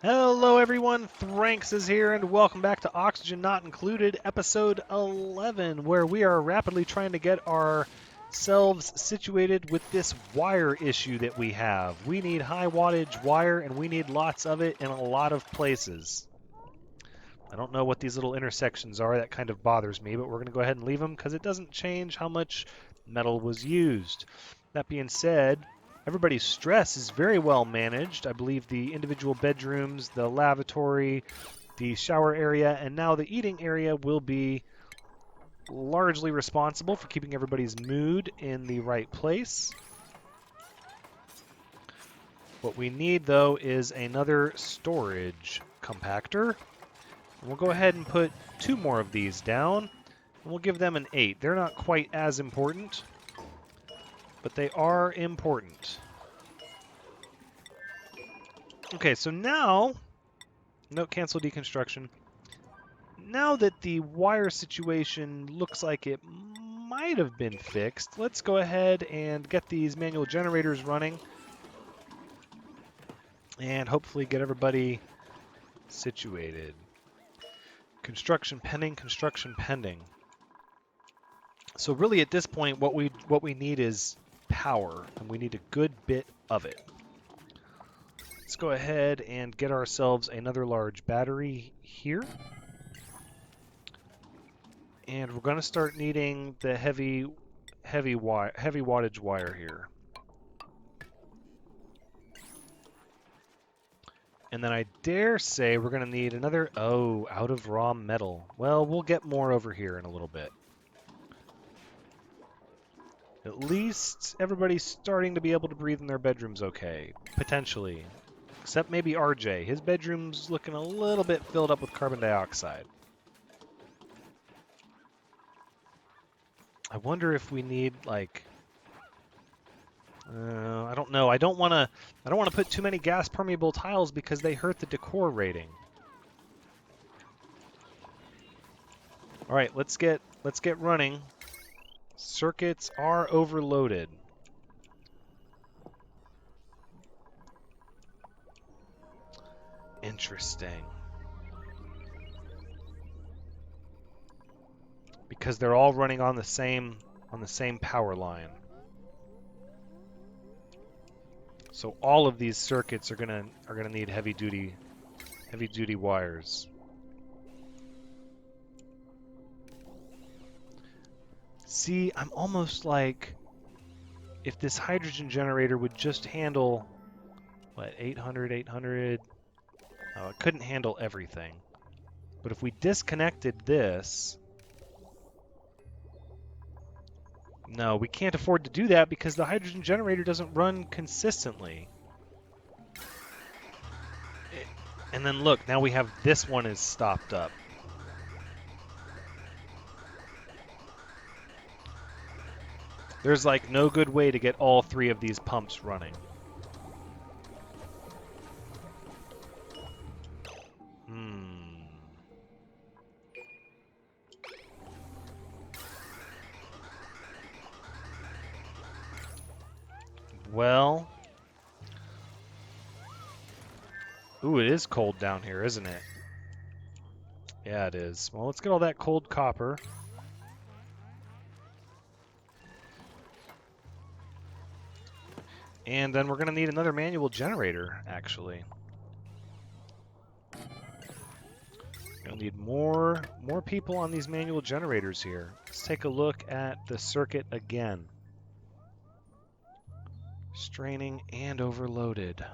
Hello everyone, Thranxes here, and welcome back to Oxygen Not Included, episode 11, where we are rapidly trying to get ourselves situated with this wire issue that we have. We need high wattage wire, and we need lots of it in a lot of places. I don't know what these little intersections are, that kind of bothers me, but we're going to go ahead and leave them because it doesn't change how much metal was used. That being said, everybody's stress is very well managed. I believe the individual bedrooms, the lavatory, the shower area, and now the eating area will be largely responsible for keeping everybody's mood in the right place. What we need, though, is another storage compactor. And we'll go ahead and put 2 more of these down, and we'll give them an 8. They're not quite as important, but they are important. Okay, so now, note cancel deconstruction. Now that the wire situation looks like it might have been fixed, let's go ahead and get these manual generators running and hopefully get everybody situated. Construction pending, construction pending. So really at this point what we need is power, and we need a good bit of it. Let's go ahead and get ourselves another large battery here. And we're going to start needing the heavy wattage wire here. And then I dare say we're going to need another, out of raw metal. Well, we'll get more over here in a little bit. At least everybody's starting to be able to breathe in their bedrooms okay, potentially. Except maybe RJ. His bedroom's looking a little bit filled up with carbon dioxide. I wonder if we need, like... I don't know. I don't want to put too many gas permeable tiles because they hurt the decor rating. All right, let's get running. Circuits are overloaded. Interesting. Because they're all running on the same power line. So all of these circuits are gonna need heavy duty wires. See, I'm almost like if this hydrogen generator would just handle what, 800. Oh, it couldn't handle everything. But if we disconnected this, no, we can't afford to do that because the hydrogen generator doesn't run consistently. And then look, now we have this one is stopped up. There's like no good way to get all 3 of these pumps running. Well, ooh, it is cold down here, isn't it? Yeah, it is. Well, let's get all that cold copper. And then we're going to need another manual generator, actually. We'll need more people on these manual generators here. Let's take a look at the circuit again. Straining and overloaded.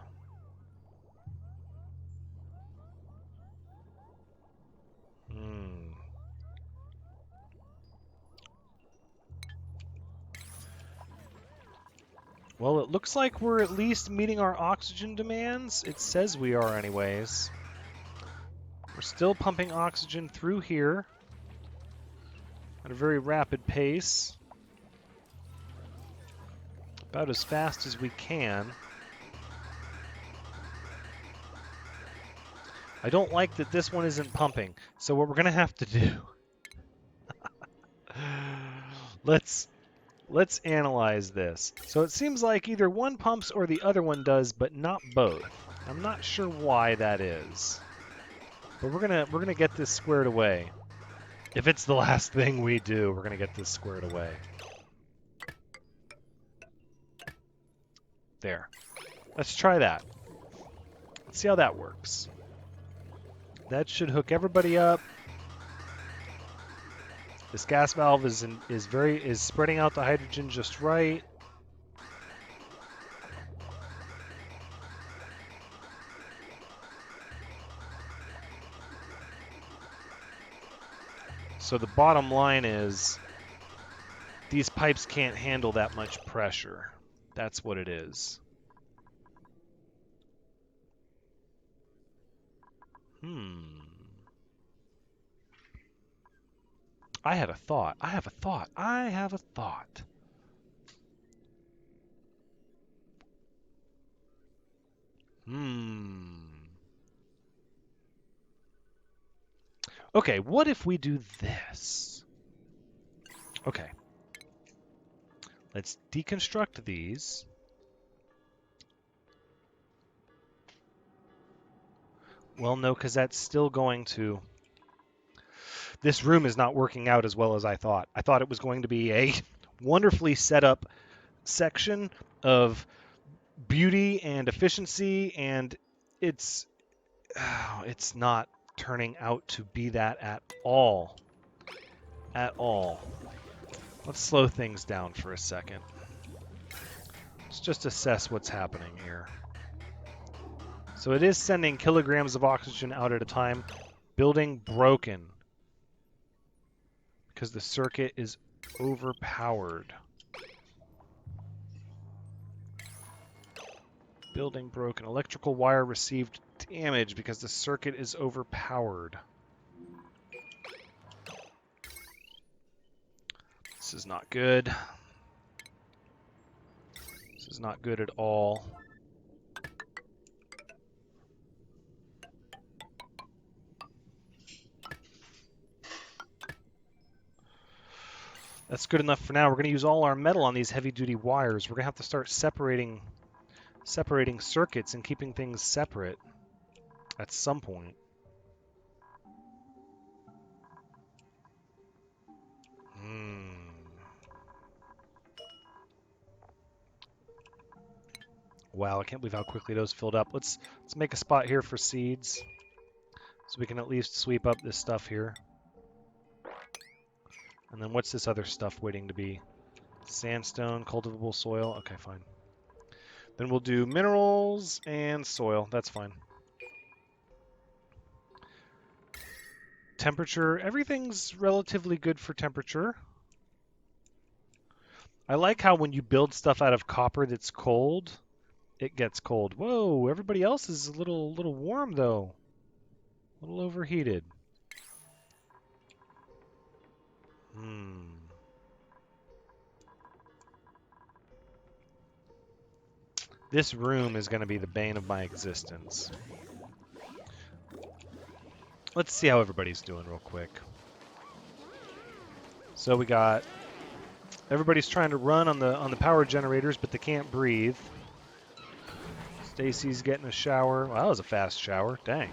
Well, it looks like we're at least meeting our oxygen demands. It says we are anyways. We're still pumping oxygen through here at a very rapid pace. About as fast as we can. I don't like that this one isn't pumping. So what we're going to have to do... Let's Let's analyze this. So it seems like either one pumps or the other one does, but not both. I'm not sure why that is. But we're gonna get this squared away. If it's the last thing we do, we're gonna get this squared away. There. Let's try that. Let's see how that works. That should hook everybody up. This gas valve is spreading out the hydrogen just right. So the bottom line is these pipes can't handle that much pressure. That's what it is. I had a thought. I have a thought. I have a thought. Okay, what if we do this? Okay. Let's deconstruct these. Well, no, because that's still going to... This room is not working out as well as I thought. I thought it was going to be a wonderfully set up section of beauty and efficiency, and it's not turning out to be that at all. At all. Let's slow things down for a second. Let's just assess what's happening here. So it is sending kilograms of oxygen out at a time. Building broken. Because the circuit is overpowered. Building broken. Electrical wire received damage because the circuit is overpowered. This is not good. This is not good at all. That's good enough for now. We're going to use all our metal on these heavy-duty wires. We're going to have to start separating circuits and keeping things separate at some point. Wow, I can't believe how quickly those filled up. Let's make a spot here for seeds so we can at least sweep up this stuff here. And then what's this other stuff waiting to be? Sandstone, cultivable soil. Okay, fine. Then we'll do minerals and soil. That's fine. Temperature. Everything's relatively good for temperature. I like how when you build stuff out of copper that's cold, it gets cold. Whoa, everybody else is a little warm, though. A little overheated. This room is going to be the bane of my existence. Let's see how everybody's doing real quick. So we got... Everybody's trying to run on the power generators, but they can't breathe. Stacy's getting a shower. Well, that was a fast shower. Dang.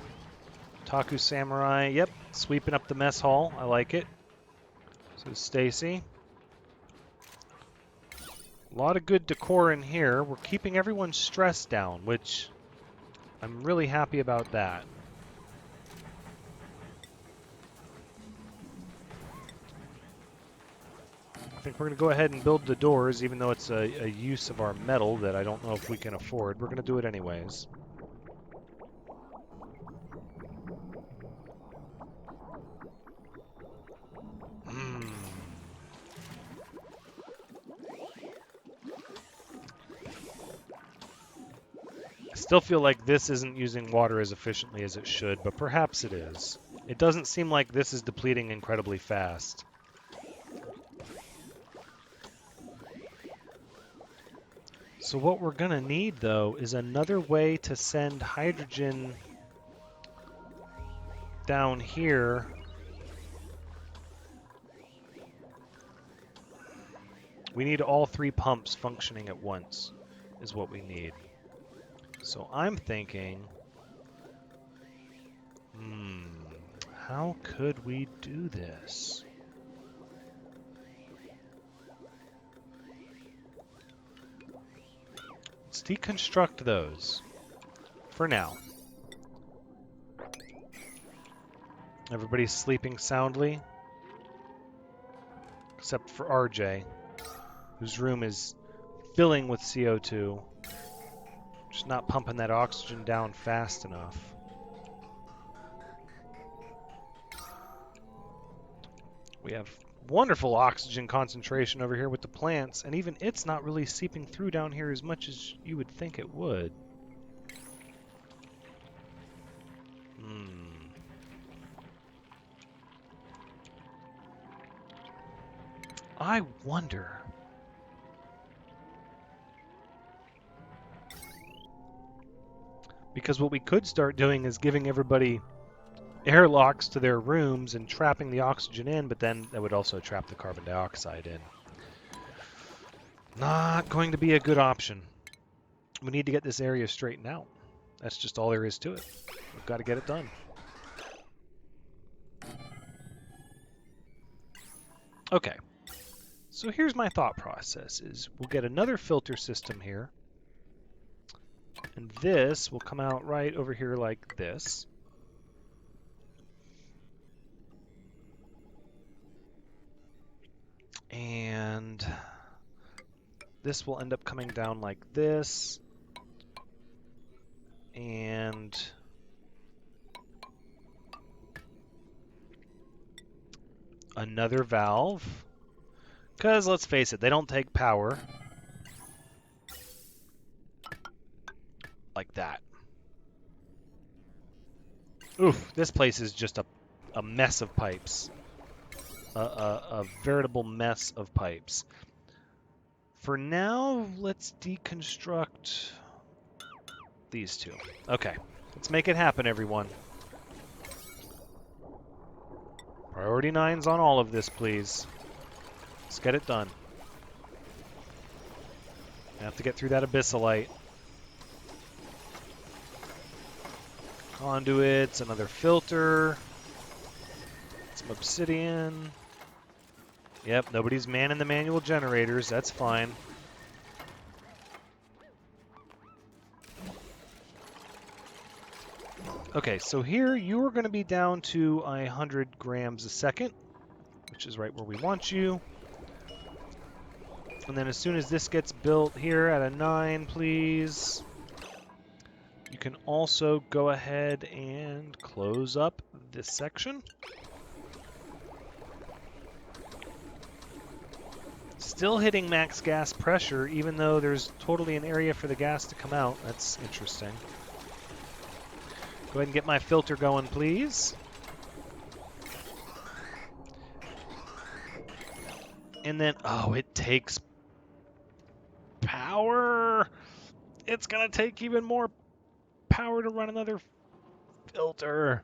Taku Samurai, yep, sweeping up the mess hall. I like it. So Stacy. A lot of good decor in here. We're keeping everyone's stress down, which I'm really happy about that. I think we're going to go ahead and build the doors, even though it's a use of our metal that I don't know if we can afford. We're going to do it anyways. I still feel like this isn't using water as efficiently as it should, but perhaps it is. It doesn't seem like this is depleting incredibly fast. So what we're going to need, though, is another way to send hydrogen down here We need all 3 pumps functioning at once, is what we need. So I'm thinking, how could we do this? Let's deconstruct those for now. Everybody's sleeping soundly, except for RJ, whose room is filling with CO2. Just not pumping that oxygen down fast enough. We have wonderful oxygen concentration over here with the plants, and even it's not really seeping through down here as much as you would think it would. I wonder. Because what we could start doing is giving everybody airlocks to their rooms and trapping the oxygen in, but then that would also trap the carbon dioxide in. Not going to be a good option. We need to get this area straightened out. That's just all there is to it. We've got to get it done. Okay. So here's my thought process is we'll get another filter system here. And this will come out right over here like this. And this will end up coming down like this. And another valve. Because let's face it, they don't take power. Like that. Oof, this place is just a mess of pipes. A veritable mess of pipes. For now, let's deconstruct these two. Okay, let's make it happen, everyone. Priority 9's on all of this, please. Let's get it done. I have to get through that abyssalite. Conduits, another filter. Some obsidian. Yep, nobody's manning the manual generators. That's fine. Okay, so here you are going to be down to 100 grams a second, which is right where we want you. And then as soon as this gets built here at a 9, please, you can also go ahead and close up this section. Still hitting max gas pressure, even though there's totally an area for the gas to come out. That's interesting. Go ahead and get my filter going, please. And then, oh, it takes power. It's going to take even more power to run another filter.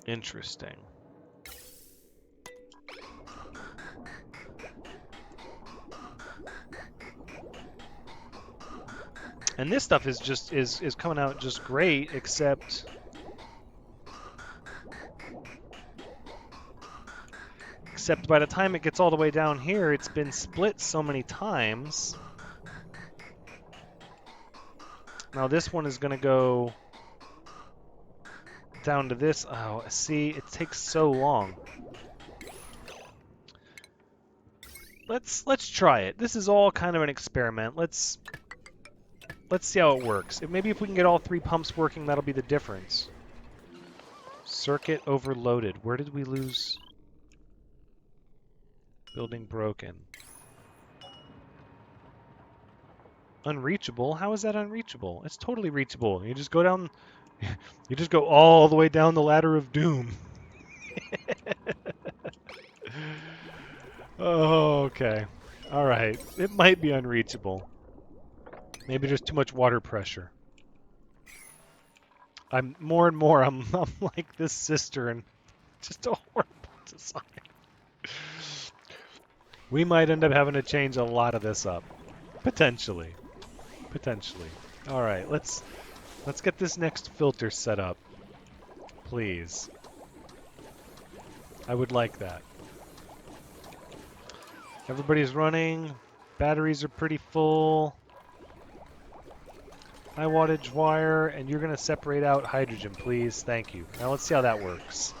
Interesting. And this stuff is just is coming out just great, except by the time it gets all the way down here, it's been split so many times. Now this one is going to go down to this. Oh, see, it takes so long. Let's try it. This is all kind of an experiment. Let's see how it works. Maybe if we can get all 3 pumps working, that'll be the difference. Circuit overloaded. Where did we lose? Building broken. Unreachable? How is that unreachable? It's totally reachable. You just go down... You just go all the way down the ladder of doom. Oh, okay. Alright. It might be unreachable. Maybe there's too much water pressure. I'm more and more. I'm like this cistern. Just a horrible design. We might end up having to change a lot of this up, potentially. Potentially. All right, let's get this next filter set up, please. I would like that. Everybody's running. Batteries are pretty full. High wattage wire, and you're going to separate out hydrogen, please. Thank you. Now let's see how that works.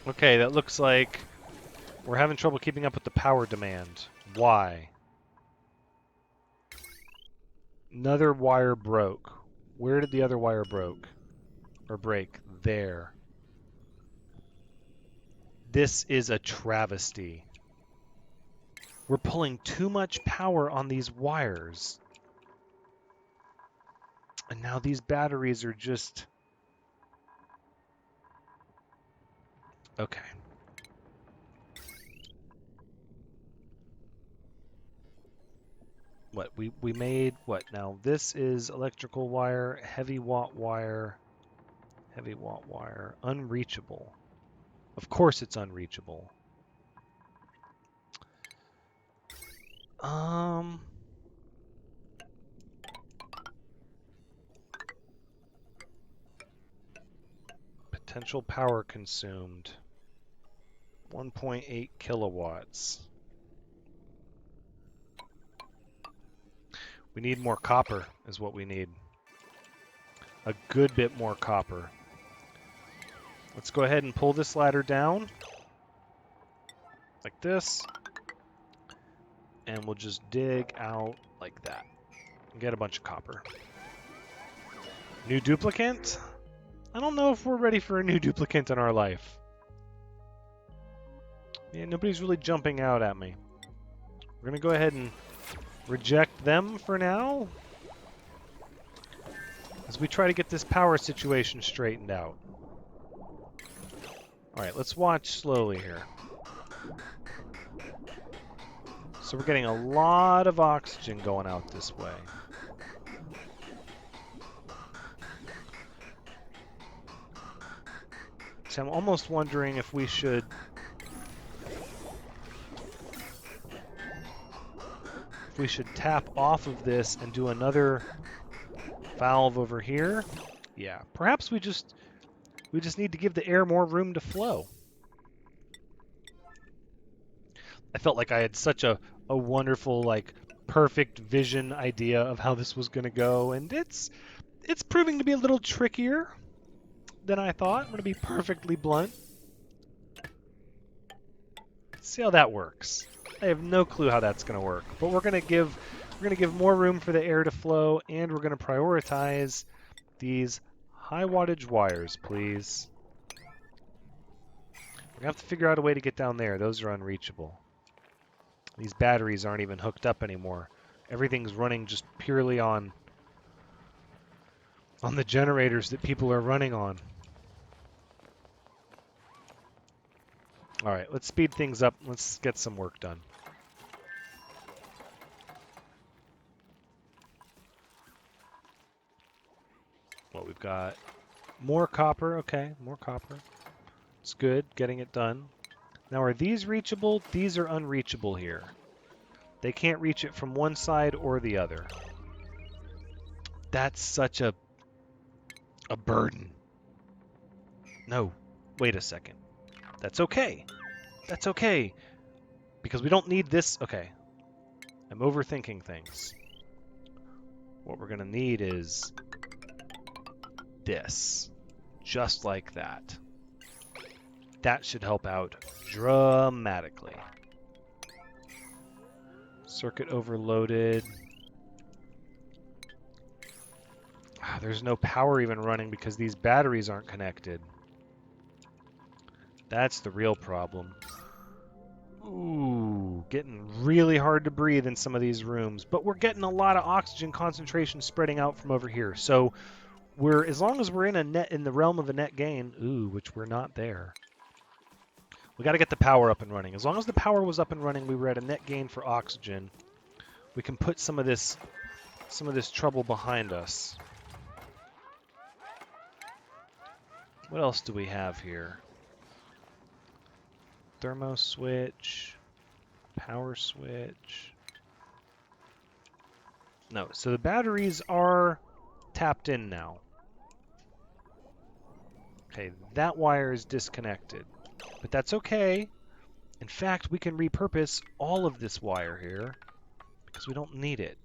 Okay, that looks like we're having trouble keeping up with the power demand. Why? Another wire broke. Where did the other wire break? There. This is a travesty. We're pulling too much power on these wires. And now these batteries are just... Okay. What, we made, what now? This is electrical wire, heavy watt wire, unreachable. Of course it's unreachable. Potential power consumed, 1.8 kilowatts. We need more copper, is what we need. A good bit more copper. Let's go ahead and pull this ladder down. Like this. And we'll just dig out like that. And get a bunch of copper. New duplicant? I don't know if we're ready for a new duplicant in our life. Yeah, nobody's really jumping out at me. We're going to go ahead and reject them for now, as we try to get this power situation straightened out. Alright, let's watch slowly here. So we're getting a lot of oxygen going out this way. So I'm almost wondering if we should... tap off of this and do another valve over here. Yeah, perhaps we just need to give the air more room to flow. I felt like I had such a wonderful, like, perfect vision idea of how this was going to go, and it's proving to be a little trickier than I thought. I'm going to be perfectly blunt. Let's see how that works. I have no clue how that's going to work, but we're going to give more room for the air to flow, and we're going to prioritize these high wattage wires, please. We're going to have to figure out a way to get down there. Those are unreachable. These batteries aren't even hooked up anymore. Everything's running just purely on the generators that people are running on. All right, let's speed things up. Let's get some work done. Well, we've got more copper. Okay, more copper. It's good, getting it done. Now, are these reachable? These are unreachable here. They can't reach it from one side or the other. That's such a burden. No, wait a second. That's okay. That's okay. Because we don't need this. Okay. I'm overthinking things. What we're going to need is this. Just like that. That should help out dramatically. Circuit overloaded. There's no power even running because these batteries aren't connected. That's the real problem. Ooh, getting really hard to breathe in some of these rooms, but we're getting a lot of oxygen concentration spreading out from over here. So as long as we're in the realm of a net gain, which we're not there. We got to get the power up and running. As long as the power was up and running, we were at a net gain for oxygen. We can put some of this trouble behind us. What else do we have here? Thermo switch, power switch. No, so the batteries are tapped in now. Okay, that wire is disconnected, but that's okay. In fact, we can repurpose all of this wire here because we don't need it.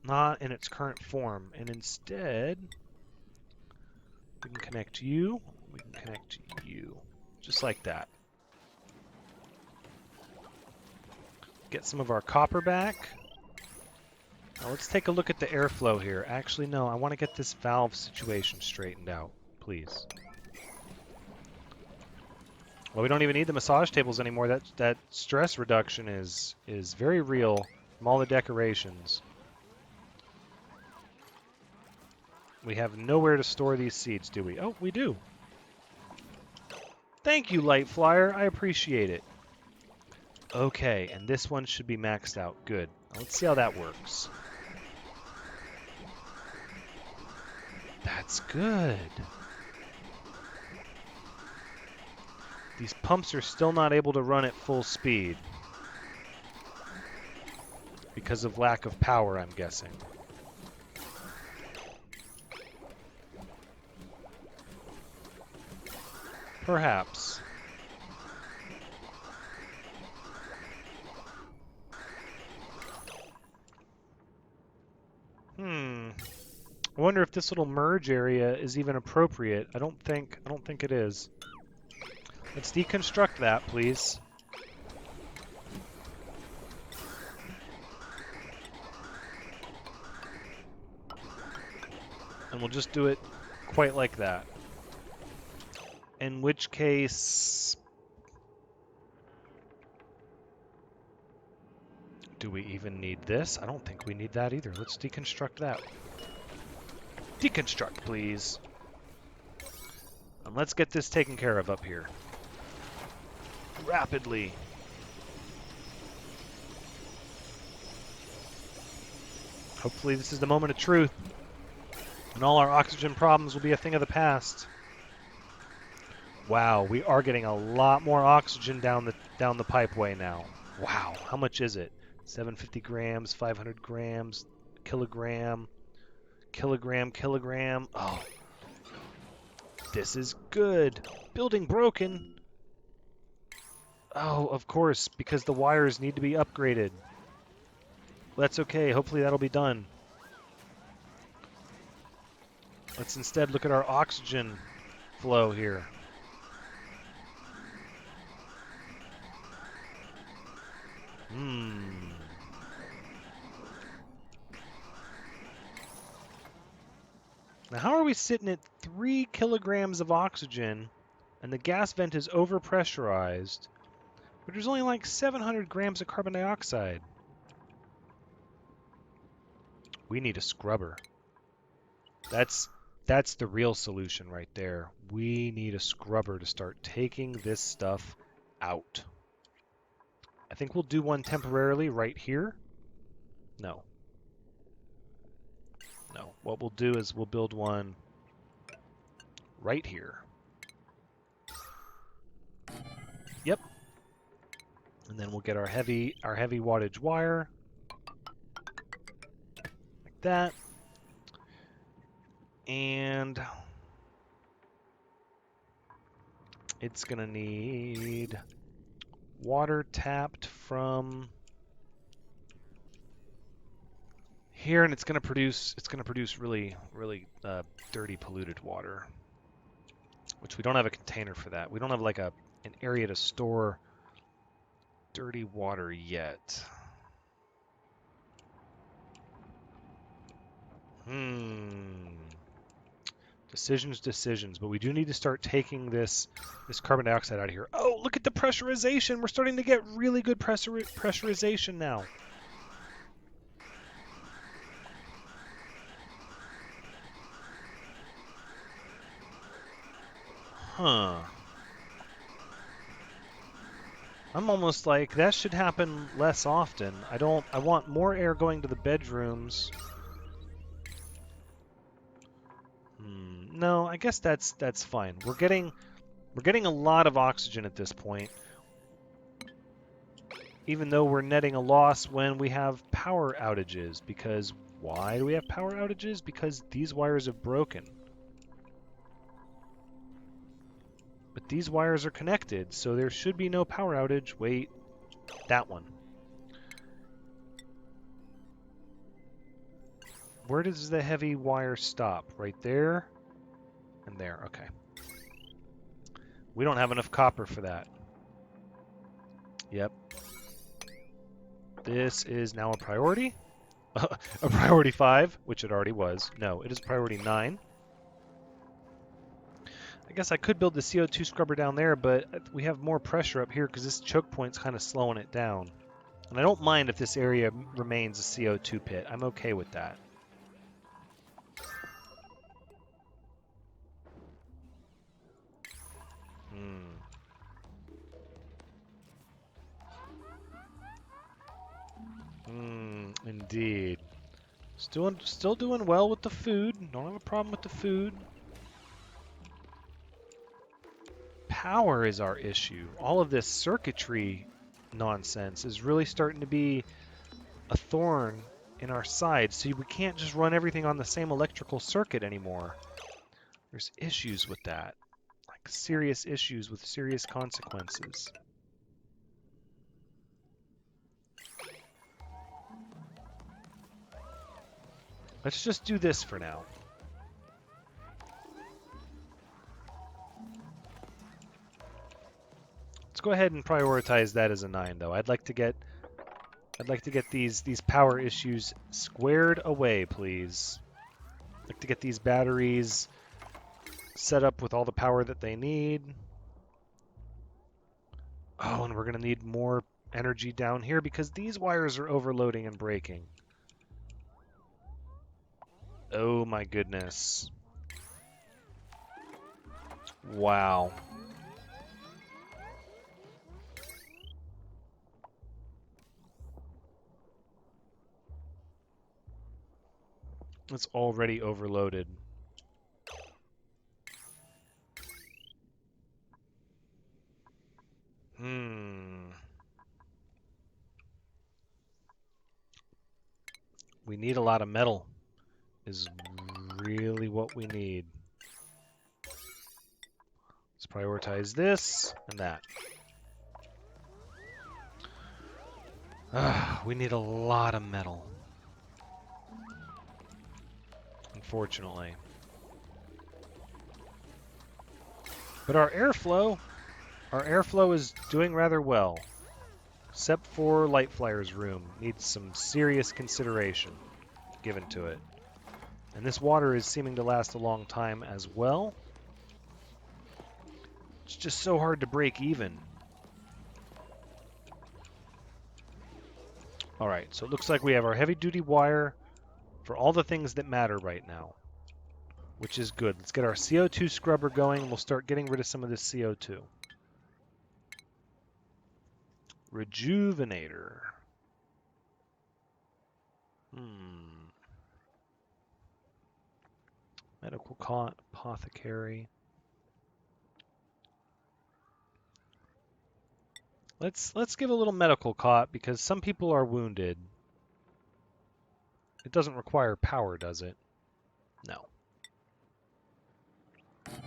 Not in its current form, and instead we can connect you, we can connect you, just like that. Get some of our copper back. Now let's take a look at the airflow here. Actually, no, I want to get this valve situation straightened out, please. Well, we don't even need the massage tables anymore. That stress reduction is very real from all the decorations. We have nowhere to store these seeds, do we? Oh, we do. Thank you, Light Flyer. I appreciate it. Okay, and this one should be maxed out. Good. Now let's see how that works. That's good. These pumps are still not able to run at full speed because of lack of power, I'm guessing. Perhaps. I wonder if this little merge area is even appropriate. I don't think it is. Let's deconstruct that, please. And we'll just do it quite like that. In which case, do we even need this? I don't think we need that either. Let's deconstruct that. Deconstruct, please. And let's get this taken care of up here. Rapidly. Hopefully this is the moment of truth, and all our oxygen problems will be a thing of the past. Wow, we are getting a lot more oxygen down the pipeway now. Wow, how much is it? 750 grams, 500 grams, kilogram. Oh, this is good. Building broken. Oh, of course, because the wires need to be upgraded. That's okay. Hopefully that'll be done. Let's instead look at our oxygen flow here. Now, how are we sitting at 3 kilograms of oxygen and the gas vent is overpressurized, but there's only like 700 grams of carbon dioxide? We need a scrubber. That's the real solution right there. We need a scrubber to start taking this stuff out. I think we'll do one temporarily right here. No. No. What we'll do is we'll build one right here. Yep. And then we'll get our heavy wattage wire. Like that. And it's gonna need water tapped from here, and it's gonna produce really dirty, polluted water, which we don't have a container for that. We don't have like an area to store dirty water yet. Decisions, but we do need to start taking this carbon dioxide out of here. Oh, look at the pressurization. We're starting to get really good pressurization now. Huh. I'm almost like, that should happen less often. I want more air going to the bedrooms. No, I guess that's fine. We're getting a lot of oxygen at this point. Even though we're netting a loss when we have power outages. Because why do we have power outages? Because these wires have broken. But these wires are connected, so there should be no power outage. Wait, that one. Where does the heavy wire stop? Right there and there. Okay. We don't have enough copper for that. Yep. This is now a priority. A priority 5, which it already was. No, it is priority 9. I guess I could build the CO2 scrubber down there, but we have more pressure up here because this choke point's kind of slowing it down. And I don't mind if this area remains a CO2 pit. I'm okay with that. Indeed. Still doing well with the food. Don't have a problem with the food. Power is our issue. All of this circuitry nonsense is really starting to be a thorn in our side. See, we can't just run everything on the same electrical circuit anymore. There's issues with that. Like serious issues with serious consequences. Let's just do this for now. Let's go ahead and prioritize that as a 9, though. I'd like to get these power issues squared away, please. I'd like to get these batteries set up with all the power that they need. Oh, and we're going to need more energy down here because these wires are overloading and breaking. Oh my goodness. Wow. It's already overloaded. We need a lot of metal, is really what we need. Let's prioritize this and that. We need a lot of metal. Unfortunately. But our airflow is doing rather well. Except for Light Flyer's room. Needs some serious consideration given to it. And this water is seeming to last a long time as well. It's just so hard to break even. Alright, so it looks like we have our heavy-duty wire for all the things that matter right now. Which is good. Let's get our CO2 scrubber going and we'll start getting rid of some of this CO2. Rejuvenator. Medical apothecary. Let's give a little medical cot because some people are wounded. It doesn't require power, does it? No.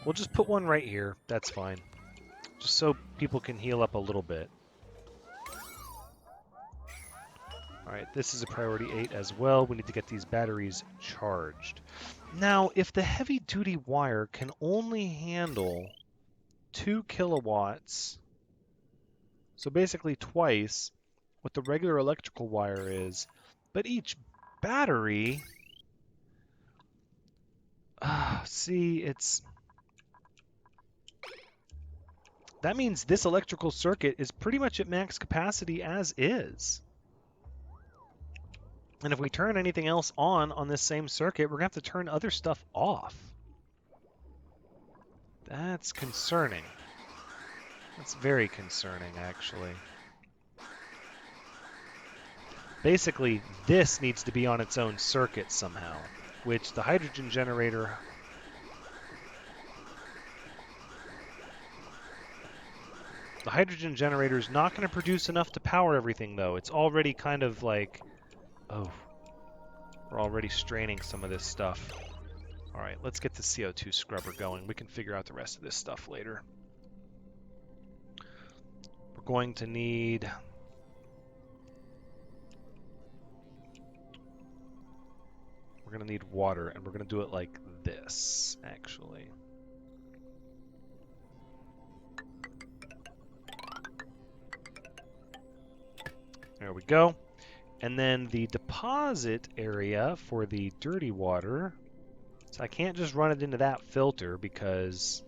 We'll just put one right here. That's fine. Just so people can heal up a little bit. Alright, this is a priority 8 as well. We need to get these batteries charged. Now, if the heavy-duty wire can only handle 2 kilowatts, so basically twice what the regular electrical wire is, but each battery... see, it's... That means this electrical circuit is pretty much at max capacity as is. And if we turn anything else on this same circuit, we're going to have to turn other stuff off. That's concerning. That's very concerning, actually. Basically, this needs to be on its own circuit somehow, which the hydrogen generator... The hydrogen generator is not going to produce enough to power everything, though. It's already kind of like... Oh, we're already straining some of this stuff. All right, let's get the CO2 scrubber going. We can figure out the rest of this stuff later. We're going to need... We're going to need water, and we're going to do it like this, actually. There we go. And then the deposit area for the dirty water. So I can't just run it into that filter because...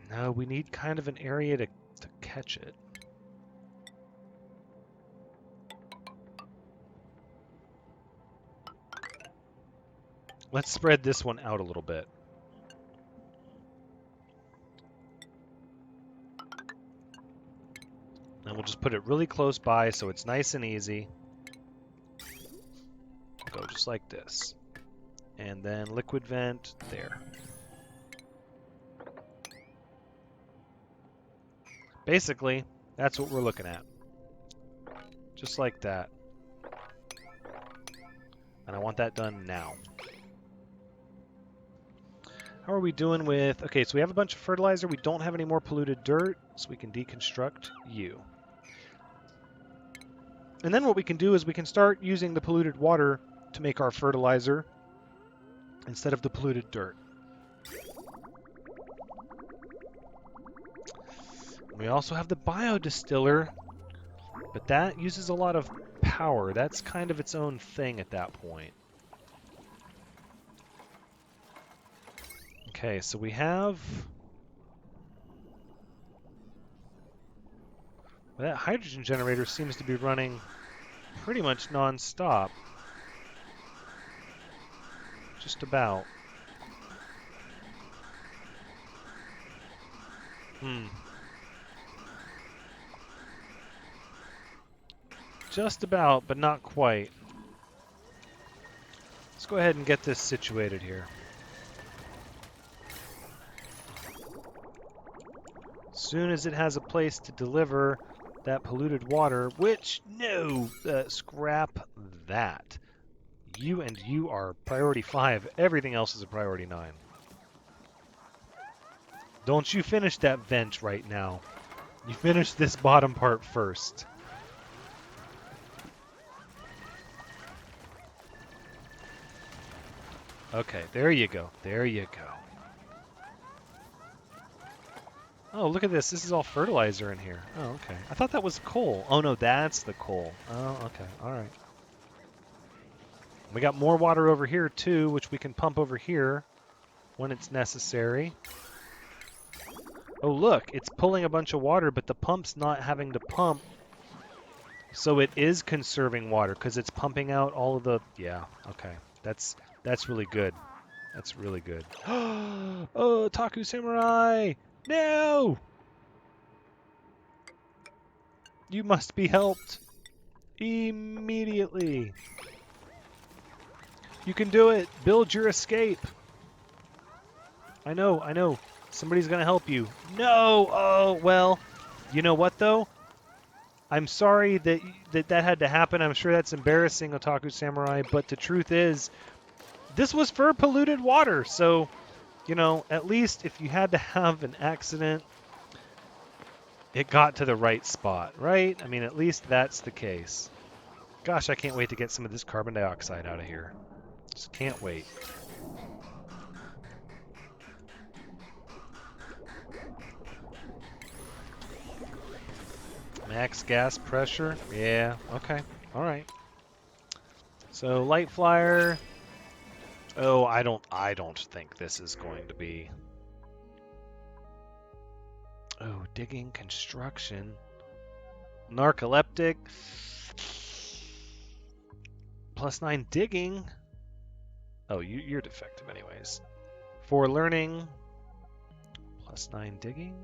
No, we need kind of an area to catch it. Let's spread this one out a little bit. And we'll just put it really close by so it's nice and easy. Go just like this. And then liquid vent there. Basically, that's what we're looking at. Just like that. And I want that done now. How are we doing with... Okay, so we have a bunch of fertilizer. We don't have any more polluted dirt, so we can deconstruct you. And then what we can do is we can start using the polluted water to make our fertilizer instead of the polluted dirt. We also have the biodistiller, but that uses a lot of power. That's kind of its own thing at that point. Okay, so we have... Well, that hydrogen generator seems to be running pretty much non-stop. Just about. Just about, but not quite. Let's go ahead and get this situated here. As soon as it has a place to deliver that polluted water, which, no, scrap that. You and you are priority 5. Everything else is a priority 9. Don't you finish that vent right now. You finish this bottom part first. Okay, there you go. There you go. Oh, look at this. This is all fertilizer in here. Oh, okay. I thought that was coal. Oh, no, that's the coal. Oh, okay. All right. We got more water over here, too, which we can pump over here when it's necessary. Oh, look. It's pulling a bunch of water, but the pump's not having to pump. So it is conserving water because it's pumping out all of the... Yeah, okay. That's really good. That's really good. Oh, Taku Samurai! No! You must be helped. Immediately. You can do it. Build your escape. I know, I know. Somebody's gonna help you. No! Oh, well. You know what, though? I'm sorry that had to happen. I'm sure that's embarrassing, Otaku Samurai, but the truth is, this was for polluted water, so, you know, at least if you had to have an accident, it got to the right spot, right? I mean, at least that's the case. Gosh, I can't wait to get some of this carbon dioxide out of here. Just can't wait. Max gas pressure? Yeah, okay. All right. So, light flyer. Oh, I don't think this is going to be... Oh, digging, construction. Narcoleptic. +9 digging. Oh, you're defective anyways. 4 learning. +9 digging.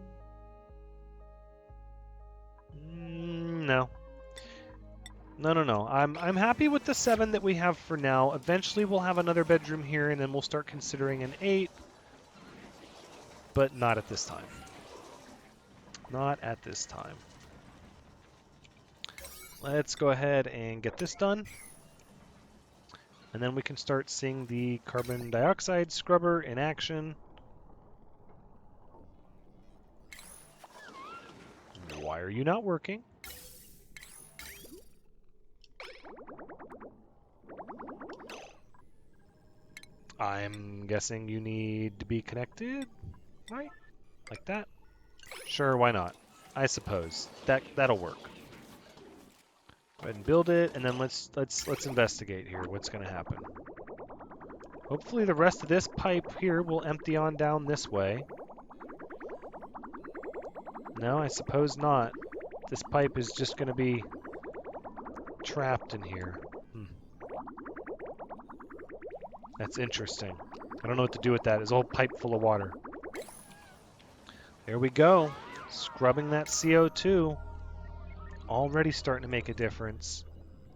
No. No. I'm happy with the 7 that we have for now. Eventually we'll have another bedroom here, and then we'll start considering an 8. But not at this time. Not at this time. Let's go ahead and get this done. And then we can start seeing the carbon dioxide scrubber in action. Why are you not working? I'm guessing you need to be connected, right? Like that? Sure, why not? I suppose. That'll work. Go ahead and build it, and then let's investigate here what's going to happen. Hopefully the rest of this pipe here will empty on down this way. No, I suppose not. This pipe is just going to be trapped in here. That's interesting. I don't know what to do with that. It's a whole pipe full of water. There we go. Scrubbing that CO2. Already starting to make a difference.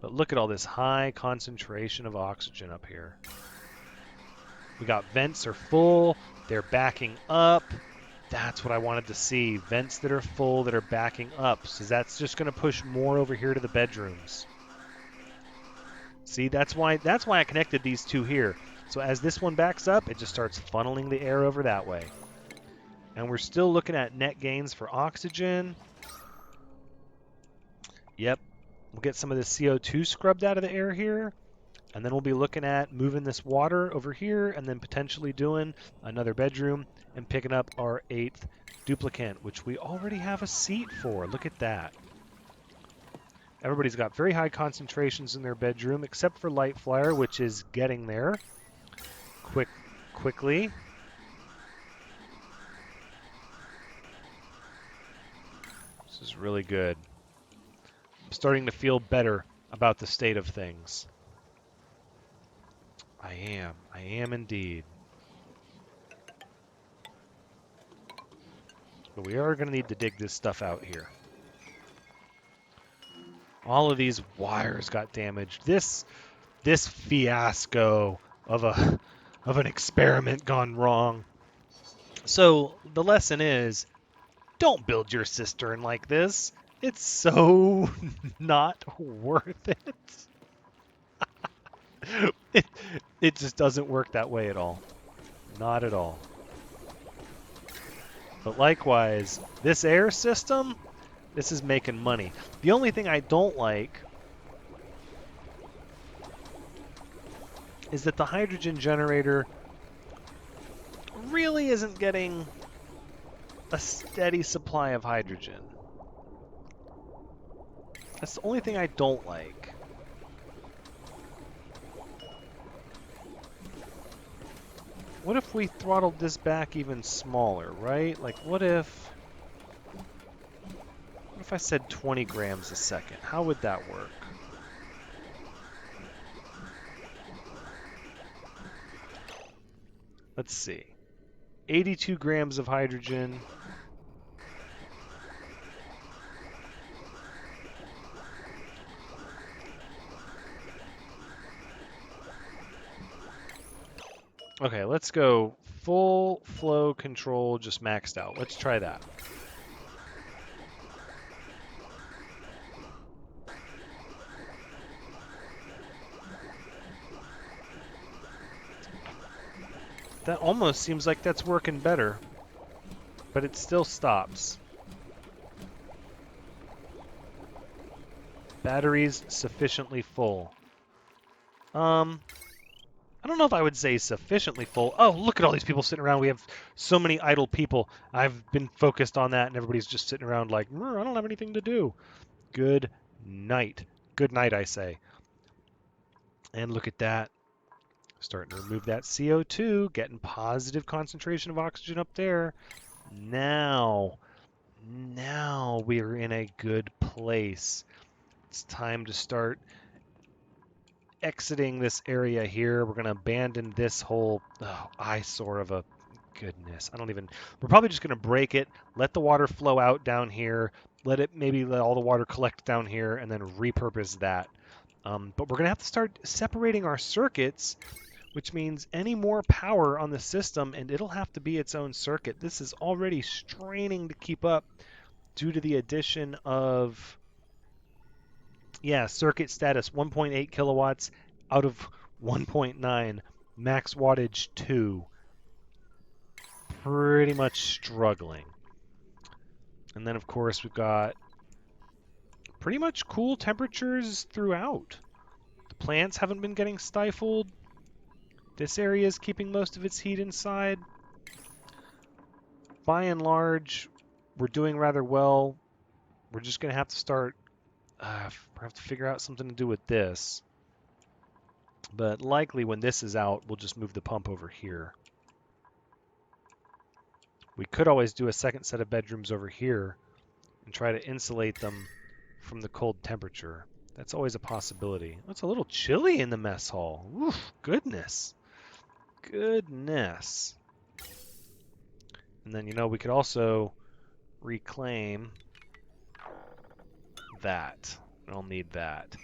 But look at all this high concentration of oxygen up here. We got vents are full. They're backing up. That's what I wanted to see. Vents that are full that are backing up. So that's just going to push more over here to the bedrooms. See, that's why I connected these two here. So as this one backs up, it just starts funneling the air over that way. And we're still looking at net gains for oxygen. Yep. We'll get some of this CO2 scrubbed out of the air here. And then we'll be looking at moving this water over here and then potentially doing another bedroom and picking up our 8th duplicant, which we already have a seat for. Look at that. Everybody's got very high concentrations in their bedroom, except for Light Flyer, which is getting there quickly. This is really good. I'm starting to feel better about the state of things. I am indeed. But we are going to need to dig this stuff out here. All of these wires got damaged. This fiasco of an experiment gone wrong. So the lesson is, don't build your cistern like this. It's so not worth it. It just doesn't work that way at all. Not at all. But likewise, this air system, this is making money. The only thing I don't like is that the hydrogen generator really isn't getting a steady supply of hydrogen. That's the only thing I don't like. What if we throttled this back even smaller, right? Like, what if I said 20 grams a second? How would that work? Let's see. 82 grams of hydrogen. Okay, let's go full flow control, just maxed out. Let's try that. That almost seems like that's working better, but it still stops. Batteries sufficiently full. I don't know if I would say sufficiently full. Oh, look at all these people sitting around. We have so many idle people. I've been focused on that, and everybody's just sitting around like, I don't have anything to do. Good night. Good night, I say. And look at that. Starting to remove that CO2, getting positive concentration of oxygen up there. Now we are in a good place. It's time to start exiting this area here. We're going to abandon this whole eyesore of a goodness. We're probably just going to break it, let the water flow out down here, maybe let all the water collect down here, and then repurpose that. But we're going to have to start separating our circuits, which means any more power on the system, and it'll have to be its own circuit. This is already straining to keep up due to the addition of, circuit status 1.8 kilowatts out of 1.9, max wattage 2. Pretty much struggling. And then, of course, we've got pretty much cool temperatures throughout. The plants haven't been getting stifled. This area is keeping most of its heat inside. By and large, we're doing rather well. We're just going to have to start... we have to figure out something to do with this. But likely when this is out, we'll just move the pump over here. We could always do a second set of bedrooms over here and try to insulate them from the cold temperature. That's always a possibility. It's a little chilly in the mess hall. Oof, goodness. Goodness. And then, we could also reclaim that. I'll need that.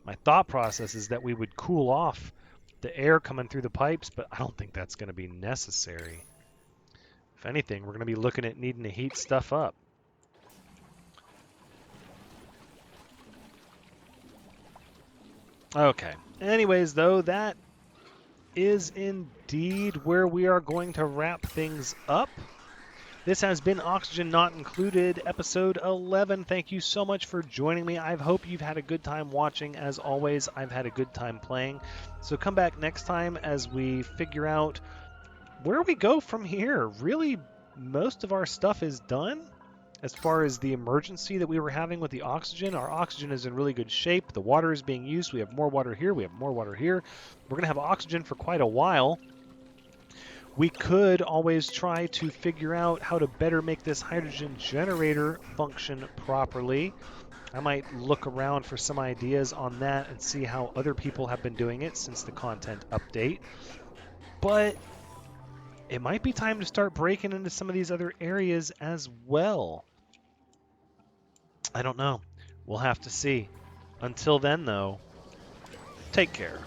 My thought process is that we would cool off the air coming through the pipes, but I don't think that's going to be necessary. If anything, we're going to be looking at needing to heat stuff up. Okay. Anyways, though, that is indeed where we are going to wrap things up. This has been Oxygen Not Included, episode 11. Thank you so much for joining me. I hope you've had a good time watching. As always, I've had a good time playing. So come back next time as we figure out where we go from here. Really, most of our stuff is done. As far as the emergency that we were having with the oxygen, our oxygen is in really good shape. The water is being used. We have more water here. We have more water here. We're going to have oxygen for quite a while. We could always try to figure out how to better make this hydrogen generator function properly. I might look around for some ideas on that and see how other people have been doing it since the content update. But it might be time to start breaking into some of these other areas as well. I don't know. We'll have to see. Until then, though, take care.